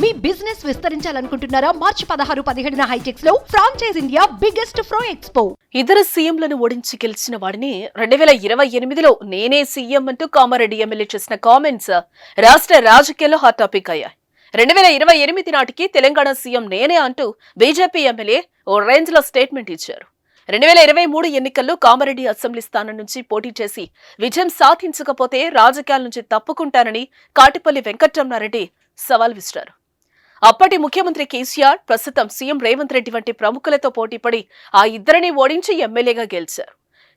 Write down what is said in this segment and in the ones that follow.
మీ business విస్తరించాలనుకుంటున్నారా? మార్చి 16-17 హైటెక్స్ లో franchise India biggest ఫ్రో expo. ఇతర సీఎంలను ఓడించి గెలిచిన వాడిని 2028లో నేనే సీఎం అంటూ కామారెడ్డి ఎమ్మెల్యే చేసిన కామెంట్స్ రాష్ట్ర రాజకీయాల్లో హాట్ టాపిక్ అయ్యాయి. 2028 నాటికి తెలంగాణ సీఎం నేనే అంటూ బీజేపీ ఎమ్మెల్యే ఓ రేంజ్ లో స్టేట్మెంట్ ఇచ్చారు. 2023 ఎన్నికల్లో కామారెడ్డి అసెంబ్లీ స్థానం నుంచి పోటీ చేసి విజయం సాధించకపోతే రాజకీయాల నుంచి తప్పుకుంటానని కాటిపల్లి వెంకటరమణారెడ్డి సవాల్ విసిరారు. అప్పటి ముఖ్యమంత్రి కేసీఆర్, ప్రస్తుతం సీఎం రేవంత్ రెడ్డి వంటి ప్రముఖులతో పోటీపడి ఆ ఇద్దరిని ఓడించి ఎమ్మెల్యేగా గెలిచారు.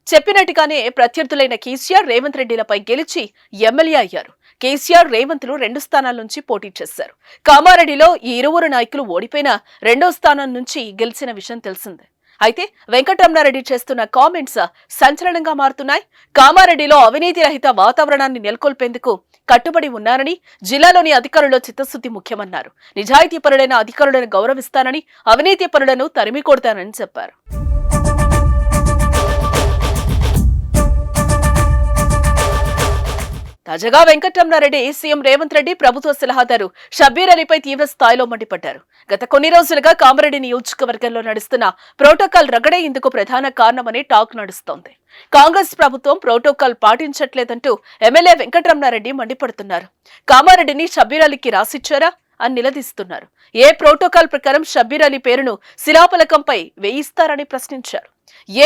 చెప్పినట్టుగానే ప్రత్యర్థులైన కేసీఆర్, రేవంత్ రెడ్డిలపై గెలిచి ఎమ్మెల్యే అయ్యారు. కేసీఆర్, రేవంత్లు 2 స్థానాల నుంచి పోటీ చేశారు. కామారెడ్డిలో ఈ ఇరువురు నాయకులు ఓడిపోయిన 2వ స్థానం నుంచి గెలిచిన విషయం తెలిసిందే. అయితే వెంకటరమణారెడ్డి చేస్తున్న కామెంట్స్ సంచలనంగా మారుతున్నాయి. కామారెడ్డిలో అవినీతి రహిత వాతావరణాన్ని నెలకొల్పేందుకు కట్టుబడి ఉన్నారని, జిల్లాలోని అధికారుల్లో చిత్తశుద్ధి ముఖ్యమన్నారు. నిజాయితీ పరులైన అధికారులను గౌరవిస్తానని, అవినీతి పరులను తరిమి కొడతానని చెప్పారు. తాజాగా వెంకటరమణారెడ్డి సీఎం రేవంత్ రెడ్డి, ప్రభుత్వ సలహాదారు షబ్బీర్ అలీపై తీవ్ర స్థాయిలో మండిపడ్డారు. గత కొన్ని రోజులుగా కామారెడ్డి నియోజకవర్గంలో నడుస్తున్న ప్రోటోకాల్ రగడే ఇందుకు ప్రధాన కారణమని టాక్ నడుస్తోంది. కాంగ్రెస్ ప్రభుత్వం ప్రోటోకాల్ పాటించట్లేదంటూ ఎమ్మెల్యే వెంకటరమణారెడ్డి మండిపడుతున్నారు. కామారెడ్డిని షబ్బీర్ అలీకి రాసిచ్చారా అని నిలదీస్తున్నారు. ఏ ప్రోటోకాల్ ప్రకారం షబ్బీర్ అలీ పేరును శిలాఫలకంపై వేయిస్తారని ప్రశ్నించారు.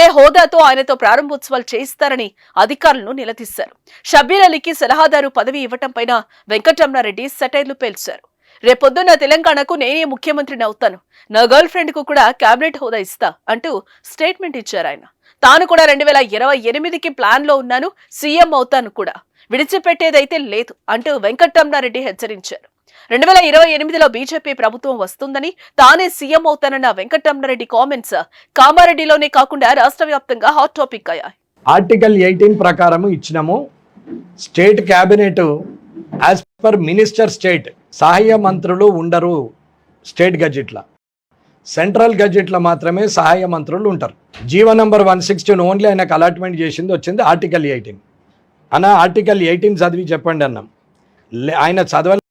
ఏ హోదాతో ఆయనతో ప్రారంభోత్సవాలు చేయిస్తారని అధికారులను నిలదీశారు. షబ్బీర్ అలీకి సలహాదారు పదవి ఇవ్వటం పైన వెంకటరమణారెడ్డి సెటైర్లు పేల్చారు. రేపొద్దున్న తెలంగాణకు నేనే ముఖ్యమంత్రిని అవుతాను, నా గర్ల్ ఫ్రెండ్ కు కూడా కేబినెట్ హోదా ఇస్తా అంటూ స్టేట్మెంట్ ఇచ్చారు. ఆయన తాను కూడా 2028కి ప్లాన్ లో ఉన్నాను, సీఎం అవుతాను కూడా, విడిచిపెట్టేదైతే లేదు అంటూ వెంకటరమణారెడ్డి హెచ్చరించారు. 2028లో బీజేపీ ప్రభుత్వం వస్తుందని, తానే సీఎం అవుతానన్న వెంకటరమణారెడ్డి కామెంట్స్ కామారెడ్డిలోనే కాకుండా రాష్ట్ర వ్యాప్తంగా హాట్ టాపిక్ అయ్యాయి. ఆర్టికల్ 18 ప్రకారం ఇచ్చినాము. State cabinet as per minister state సహాయ మంత్రులు ఉండరు. స్టేట్ గజెట్ల, సెంట్రల్ గజెట్ల మాత్రమే సహాయ మంత్రులు ఉంటారు. జీవో నంబర్ 116 ఓన్లీ ఆయనకు అలాట్మెంట్ చేసింది వచ్చింది ఆర్టికల్ 18 అన్న. ఆర్టికల్ 18 చదివి చెప్పండి అన్నాం. ఆయన చదవ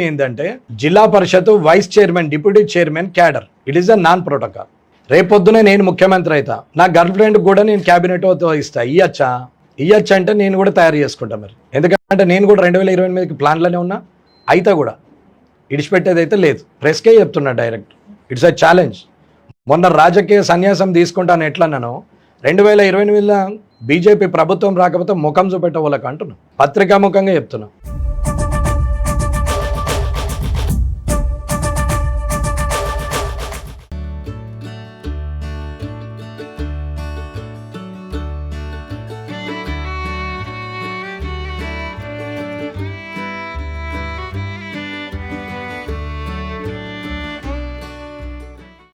ఏంటంటే zilla parishad vice chairman, deputy chairman cadre, it is a non protocol. రేపొద్దునే నేను ముఖ్యమంత్రి అవుతా, నా గర్ల్ ఫ్రెండ్ కూడా నేను క్యాబినెట్ ఇస్తా. ఇయ్యచ్చా అంటే నేను కూడా తయారు చేసుకుంటా. మరి ఎందుకంటే నేను కూడా 2028కి ప్లాన్లోనే ఉన్నా. అయితే కూడా ఇడిచిపెట్టేది అయితే లేదు. ప్రెస్కే చెప్తున్నా డైరెక్ట్, ఇట్స్ అ ఛాలెంజ్. మొన్న రాజకీయ సన్యాసం తీసుకుంటాను ఎట్లన్నానో 2028లో బీజేపీ ప్రభుత్వం రాకపోతే ముఖం చూపెట్టే వాళ్ళకి అంటున్నా, పత్రికాముఖంగా చెప్తున్నా.